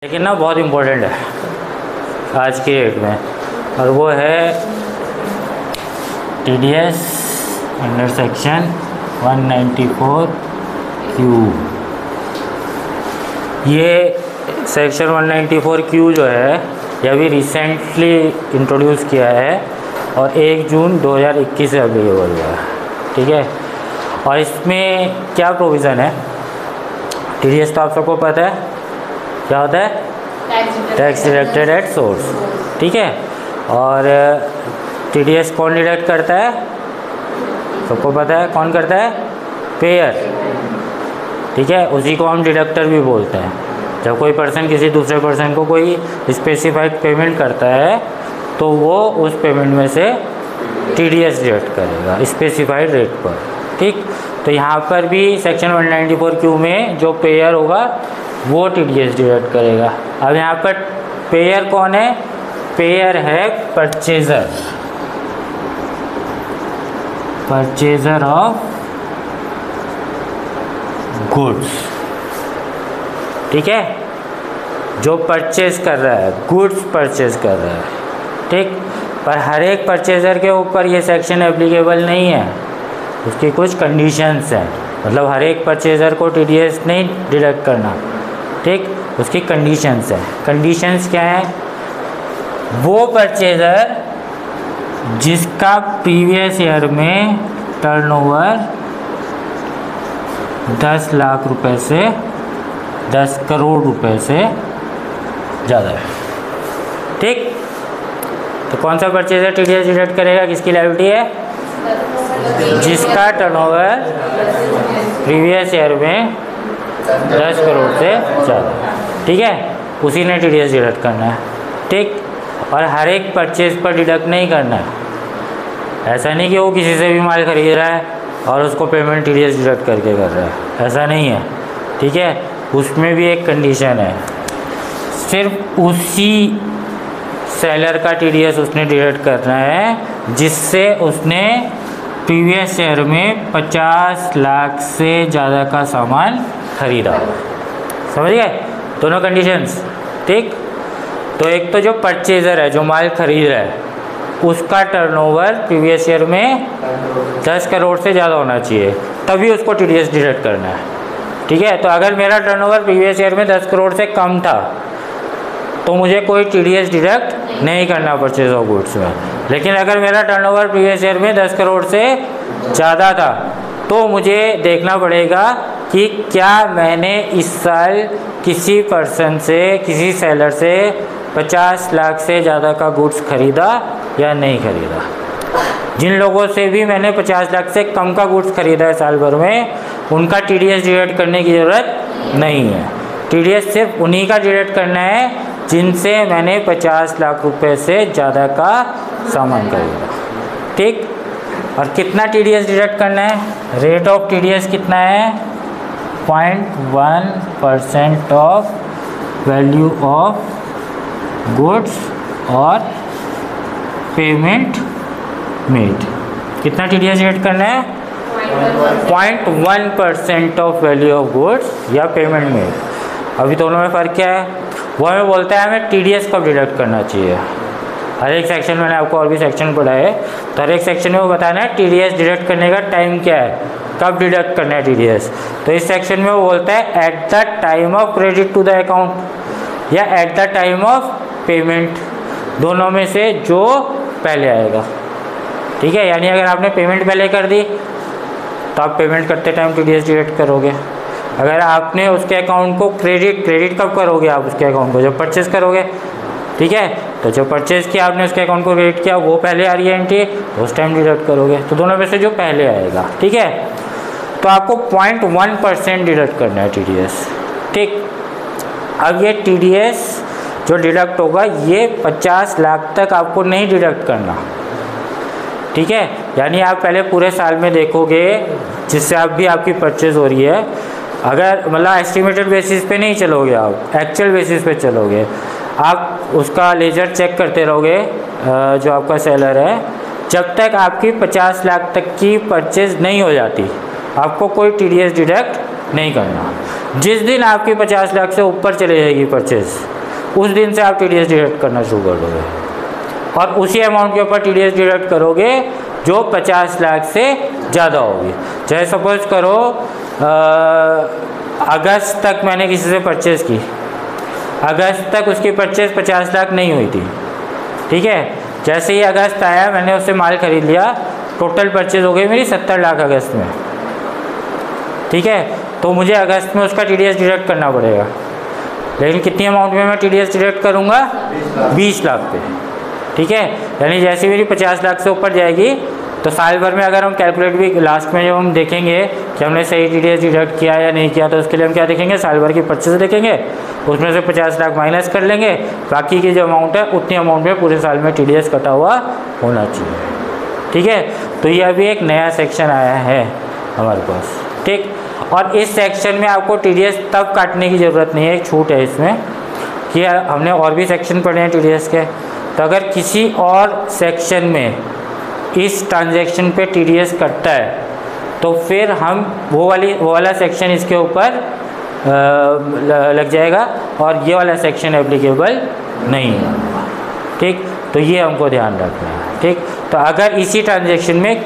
लेकिन ना बहुत इम्पोर्टेंट है आज की डेट में, और वो है TDS अंडर सेक्शन 194Q। ये सेक्शन 194Q जो है ये अभी रिसेंटली इंट्रोड्यूस किया है और 1 जून 2021 से अवेलेबल हुआ है, ठीक है। और इसमें क्या प्रोविज़न है, TDS तो आप सबको पता है क्या होता है, टैक्स डिडक्टेड एट सोर्स, ठीक है। और TDS कौन डिडक्ट करता है, सबको पता है कौन करता है, पेयर, ठीक है। उसी को हम डिडक्टर भी बोलते हैं। जब कोई पर्सन किसी दूसरे पर्सन को कोई स्पेसिफाइड पेमेंट करता है तो वो उस पेमेंट में से TDS डिडक्ट करेगा स्पेसिफाइड रेट पर, ठीक। तो यहाँ पर भी सेक्शन 194Q में जो पेयर होगा वो TDS डिडक्ट करेगा। अब यहाँ पर पेयर कौन है, पेयर है परचेज़र, परचेज़र ऑफ गुड्स, ठीक है। जो परचेज कर रहा है, गुड्स परचेज कर रहा है, ठीक। पर हर एक परचेज़र के ऊपर ये सेक्शन एप्लीकेबल नहीं है, उसकी कुछ कंडीशंस हैं। मतलब हर एक परचेज़र को TDS नहीं डिडक्ट करना, ठीक। उसकी कंडीशंस हैं। कंडीशंस क्या हैं, वो परचेज़र जिसका प्रीवियस ईयर में टर्नओवर 10 लाख रुपए से 10 करोड़ रुपए से ज़्यादा है, ठीक। तो कौन सा परचेज़र TDS डिडक्ट करेगा, किसकी लायबिलिटी है, जिसका टर्नओवर प्रीवियस ईयर में 10 करोड़ से ज़्यादा, ठीक है। उसी ने TDS डिडक्ट करना है, ठीक। और हर एक परचेज़ पर डिडक्ट नहीं करना है। ऐसा नहीं कि वो किसी से भी माल खरीद रहा है और उसको पेमेंट TDS डिडक्ट करके कर रहा है, ऐसा नहीं है, ठीक है। उसमें भी एक कंडीशन है, सिर्फ उसी सेलर का TDS उसने डिडक्ट करना है जिससे उसने प्रीवियस ईयर में 50 लाख से ज़्यादा का सामान खरीदा। समझ गए दोनों कंडीशंस, ठीक। तो एक तो जो परचेज़र है, जो माल खरीद रहा है, उसका टर्नओवर प्रीवियस ईयर में 10 करोड़ से ज़्यादा होना चाहिए, तभी उसको TDS डिडक्ट करना है, ठीक है। तो अगर मेरा टर्नओवर प्रीवियस ईयर में 10 करोड़ से कम था तो मुझे कोई TDS डिडक्ट नहीं करना परचेज ऑफ गुड्स में। लेकिन अगर मेरा टर्नओवर प्रीवियस ईयर में 10 करोड़ से ज़्यादा था तो मुझे देखना पड़ेगा कि क्या मैंने इस साल किसी पर्सन से, किसी सेलर से 50 लाख से ज़्यादा का गुड्स खरीदा या नहीं खरीदा। जिन लोगों से भी मैंने 50 लाख से कम का गुड्स खरीदा है साल भर में, उनका TDS डिडक्ट करने की ज़रूरत नहीं है। TDS सिर्फ उन्हीं का डिडक्ट करना है जिनसे मैंने 50 लाख रुपए से ज़्यादा का सामान खरीदा, ठीक। और कितना TDS डिडक्ट करना है, रेट ऑफ TDS कितना है, 0.1% ऑफ वैल्यू ऑफ गुड्स और पेमेंट मेड। कितना TDS डिडक्ट करना है, 0.1% ऑफ वैल्यू ऑफ गुड्स या पेमेंट मेड। अभी दोनों में फ़र्क क्या है, वो हमें बोलता है हमें TDS कब डिडक्ट करना चाहिए। हर एक सेक्शन में, मैंने आपको और भी सेक्शन पढ़ा है, तो हर एक सेक्शन में वो बताना है TDS डिडक्ट करने का टाइम क्या है, कब डिडक्ट करना है TDS। तो इस सेक्शन में वो बोलता है at the time of credit to the account या at the time of payment, दोनों में से जो पहले आएगा, ठीक है। यानी अगर आपने पेमेंट पहले कर दी तो आप पेमेंट करते टाइम TDS डिडक्ट करोगे। अगर आपने उसके अकाउंट को क्रेडिट कब करोगे, आप उसके अकाउंट को जब परचेज़ करोगे, ठीक है। तो जब परचेज़ किया आपने, उसके अकाउंट को क्रेडिट किया, वो पहले आ रही है एंट्री, तो उस टाइम डिडक्ट करोगे। तो दोनों में से जो पहले आएगा, ठीक है। तो आपको 0.1% डिडक्ट करना है TDS, ठीक। अब ये TDS जो डिडक्ट होगा ये 50 लाख तक आपको नहीं डिडक्ट करना, ठीक है। यानी आप पहले पूरे साल में देखोगे जिससे आप भी आपकी परचेज़ हो रही है। अगर मतलब एस्टिमेटेड बेसिस पे नहीं चलोगे, आप एक्चुअल बेसिस पे चलोगे, आप उसका लेजर चेक करते रहोगे जो आपका सेलर है, जब तक आपकी 50 लाख तक की परचेज़ नहीं हो जाती आपको कोई TDS डिडक्ट नहीं करना। जिस दिन आपकी 50 लाख से ऊपर चले जाएगी परचेज, उस दिन से आप TDS डिडक्ट करना शुरू कर दोगे और उसी अमाउंट के ऊपर TDS डिडक्ट करोगे जो 50 लाख से ज़्यादा होगी। चाहे सपोज करो अगस्त तक मैंने किसी से परचेज़ की, अगस्त तक उसकी परचेज़ 50 लाख नहीं हुई थी, ठीक है। जैसे ही अगस्त आया मैंने उससे माल ख़रीद लिया, टोटल परचेज़ हो गई मेरी 70 लाख अगस्त में, ठीक है। तो मुझे अगस्त में उसका TDS डिडक्ट करना पड़ेगा, लेकिन कितनी अमाउंट में मैं TDS डिडक्ट करूँगा? 20 लाख पे, ठीक है। यानी जैसे मेरी 50 लाख से ऊपर जाएगी तो साल भर में अगर हम कैलकुलेट भी लास्ट में जब हम देखेंगे कि हमने सही TDS डिडक्ट किया या नहीं किया, तो उसके लिए हम क्या देखेंगे? साल भर की परचेज देखेंगे, उसमें से 50 लाख माइनस कर लेंगे, बाकी की जो अमाउंट है उतनी अमाउंट में पूरे साल में TDS कटा हुआ होना चाहिए, ठीक है। तो ये अभी एक नया सेक्शन आया है हमारे पास, ठीक। और इस सेक्शन में आपको TDS तब काटने की ज़रूरत नहीं है, एक छूट है इसमें कि हमने और भी सेक्शन पढ़े हैं TDS के। तो अगर किसी और सेक्शन में इस ट्रांजैक्शन पे TDS कटता है तो फिर हम वो वाला सेक्शन इसके ऊपर लग जाएगा और ये वाला सेक्शन एप्लीकेबल नहीं है, ठीक। तो ये हमको ध्यान रखना है, ठीक। तो अगर इसी ट्रांजैक्शन में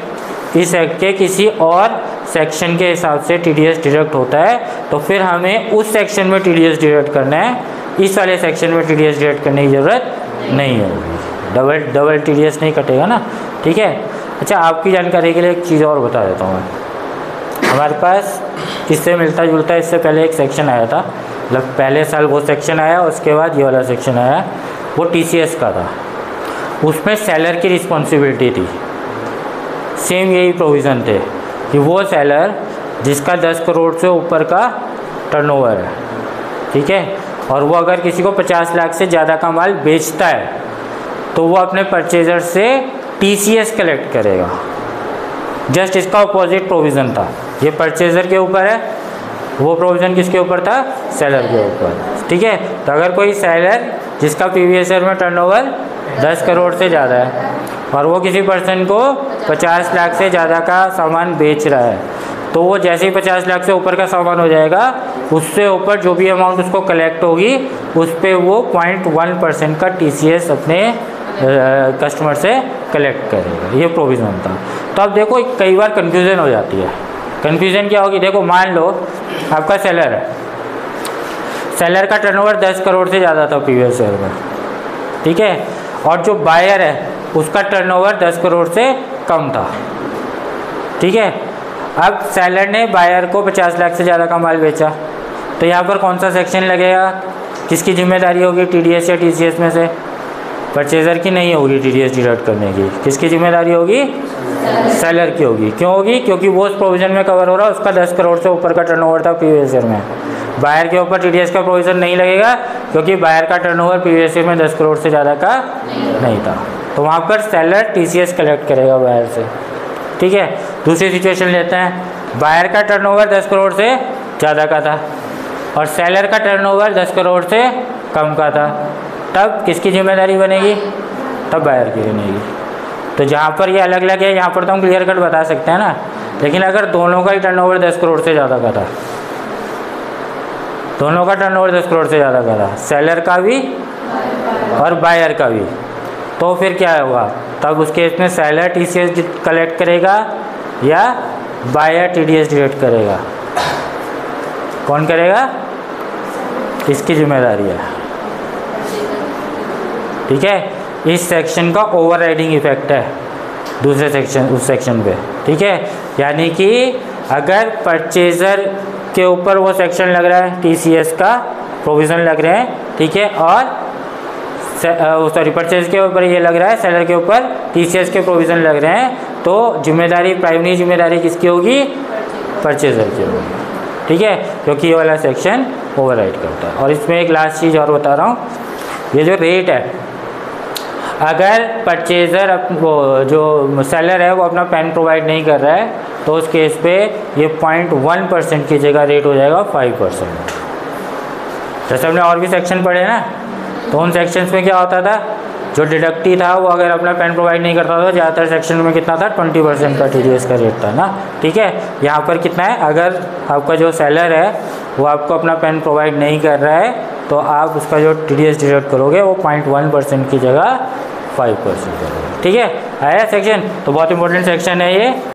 इस एक्ट के किसी और सेक्शन के हिसाब से TDS डिडक्ट होता है तो फिर हमें उस सेक्शन में TDS डिडक्ट करना है, इस वाले सेक्शन में TDS डिडक्ट करने की ज़रूरत नहीं होगी, डबल TDS नहीं कटेगा ना, ठीक है। अच्छा, आपकी जानकारी के लिए एक चीज़ और बता देता हूँ मैं। हमारे पास इससे मिलता जुलता इससे पहले एक सेक्शन आया था, मतलब पहले साल वो सेक्शन आया, उसके बाद ये वाला सेक्शन आया, वो TCS का था। उसमें सेलर की रिस्पॉन्सिबिलिटी थी, सेम यही प्रोविज़न थे कि वो सेलर जिसका 10 करोड़ से ऊपर का टर्नओवर है, ठीक है, और वो अगर किसी को 50 लाख से ज़्यादा का माल बेचता है तो वो अपने परचेजर से TCS कलेक्ट करेगा। जस्ट इसका अपोजिट प्रोविज़न था, ये परचेजर के ऊपर है, वो प्रोविज़न किसके ऊपर था? सेलर के ऊपर, ठीक है। तो अगर कोई सेलर जिसका प्रीवियस ईयर में टर्नओवर 10 करोड़ से ज़्यादा है और वो किसी पर्सन को 50 लाख से ज़्यादा का सामान बेच रहा है, तो वो जैसे ही 50 लाख से ऊपर का सामान हो जाएगा, उससे ऊपर जो भी अमाउंट उसको कलेक्ट होगी उस पर वो 0.1% का TCS अपने कस्टमर से कलेक्ट करेगा। ये प्रोविज़न था। तो अब देखो कई बार कन्फ्यूज़न हो जाती है। कन्फ्यूज़न क्या होगी? देखो मान लो आपका सेलर है, सेलर का टर्नओवर 10 करोड़ से ज़्यादा था प्रीवियस ईयर में, ठीक है, और जो बायर है उसका टर्नओवर 10 करोड़ से कम था, ठीक है। अब सेलर ने बायर को 50 लाख से ज़्यादा का माल बेचा, तो यहाँ पर कौन सा सेक्शन लगेगा? किसकी जिम्मेदारी होगी TDS या TCS में से? परचेज़र की नहीं होगी TDS डिडक्ट करने की। किसकी जिम्मेदारी होगी? सेलर की होगी। क्यों होगी? क्योंकि वो उस प्रोविज़न में कवर हो रहा है, उसका 10 करोड़ से ऊपर का टर्नओवर था प्रीवियस ईयर में। बायर के ऊपर TDS का प्रोविज़न नहीं लगेगा क्योंकि बायर का टर्नओवर प्रीवियस ईयर में 10 करोड़ से ज़्यादा का नहीं था, तो वहाँ पर सेलर TCS कलेक्ट करेगा बायर से, ठीक है। दूसरी सिचुएशन लेते हैं, बायर का टर्नओवर 10 करोड़ से ज़्यादा का था और सेलर का टर्नओवर 10 करोड़ से कम का था, तब किसकी जिम्मेदारी बनेगी? तब बायर की बनेगी। तो जहाँ पर ये अलग अलग है यहाँ पर तो हम क्लियर कट बता सकते हैं ना, लेकिन अगर दोनों का ही टर्नओवर 10 करोड़ से ज़्यादा का था, दोनों का टर्नओवर 10 करोड़ से ज़्यादा का था, सेलर का भी और बायर का भी, तो फिर क्या होगा? तब उस केस में सेलर TCS कलेक्ट करेगा या बायर TDS डिडक्ट करेगा? कौन करेगा? इसकी जिम्मेदारी है, ठीक है। इस सेक्शन का ओवरराइडिंग इफेक्ट है दूसरे सेक्शन उस सेक्शन पे, ठीक है। यानी कि अगर परचेज़र के ऊपर वो सेक्शन लग रहा है, TCS का प्रोविज़न लग रहे हैं, ठीक है, और सॉरी परचेज के ऊपर ये लग रहा है, सेलर के ऊपर TCS के प्रोविज़न लग रहे हैं, तो जिम्मेदारी प्राइमरी जिम्मेदारी किसकी होगी? परचेजर की होगी, ठीक है, क्योंकि ये वाला सेक्शन ओवरराइड करता है। और इसमें एक लास्ट चीज़ और बता रहा हूँ, ये जो रेट है, अगर परचेज़र वो जो सेलर है वो अपना पेन प्रोवाइड नहीं कर रहा है तो उस केस पे ये 0.1% की जगह रेट हो जाएगा 5%। जैसे हमने और भी सेक्शन पढ़े ना, तो उन सेक्शंस में क्या होता था? जो डिडक्टी था वो अगर अपना पेन प्रोवाइड नहीं करता तो ज़्यादातर सेक्शन में कितना था 20% का TDS का रेट था ना, ठीक है। यहाँ पर कितना है, अगर आपका जो सेलर है वो आपको अपना पेन प्रोवाइड नहीं कर रहा है तो आप उसका जो TDS डिडक्ट करोगे वो 0.1% की जगह 5% करोगे, ठीक है। आया सेक्शन, तो बहुत इंपॉर्टेंट सेक्शन है ये।